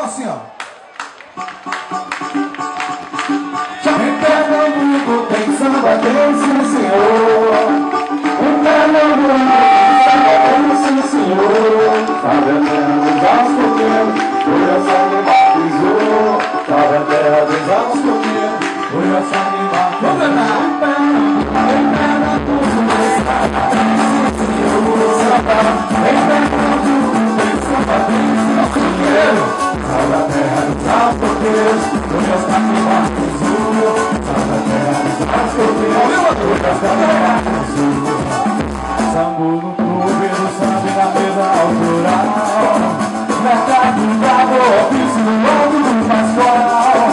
assim, ó. Em Pernambuco tem samba, tem sim, senhor. Em Pernambuco tem samba, tem sim, senhor. Sabe a terra dos ascoqueiros, foi a sangue batizou. Sabe a terra dos ascoqueiros, foi a sangue batizou. Vamos cantar. Em Pernambuco tem samba, tem sim, senhor. Em Pernambuco tem samba, tem sim, senhor. Sabe a terra dos ascoqueiros, foi a sangue batizou. Sabe a terra dos ascoqueiros, foi a sangue batizou. Sambo no clube do samba na mesa autoral. Mercado Bravo, ofício no modo do Pascoal.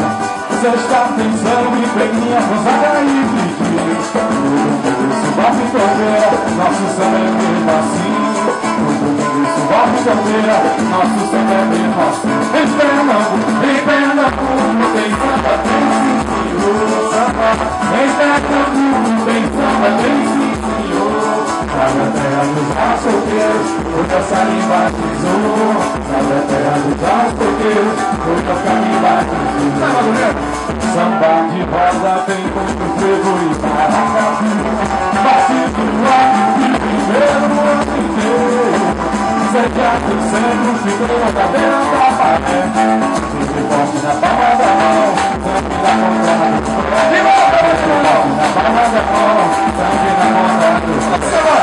Sexta tem samba e peguinha rosada e pedidos. Isso bate tobeira, nosso samba é mesmo assim. Isso bate tobeira, nosso samba é mesmo assim. Em Pernambuco tem samba, tem sim, senhor. Em Pernambuco tem samba, tem sim, senhor. Sabe a terra dos ascoqueiros, hoje a sangue batizou. Sabe a terra dos ascoqueiros, hoje a sangue batizou. Samba de roda tem muito frevo e maracatu. Batido rock de primeiro ano inteiro. Sediado sempre ficou na cadeira da maré. Sempre forte na palma da mão, sangue na ponta do pé. Na palma da mão, sangue na ponta do pé.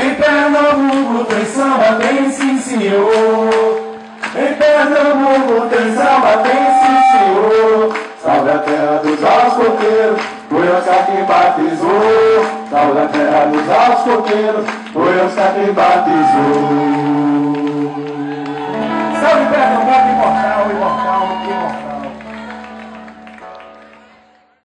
Em Pernambuco tem samba, tem sim, senhor. Em Pernambuco tem samba, tem sim, senhor. Salve a terra dos ascoqueiros, foi Oscar que batizou. Salve a terra dos ascoqueiros, foi Oscar que batizou.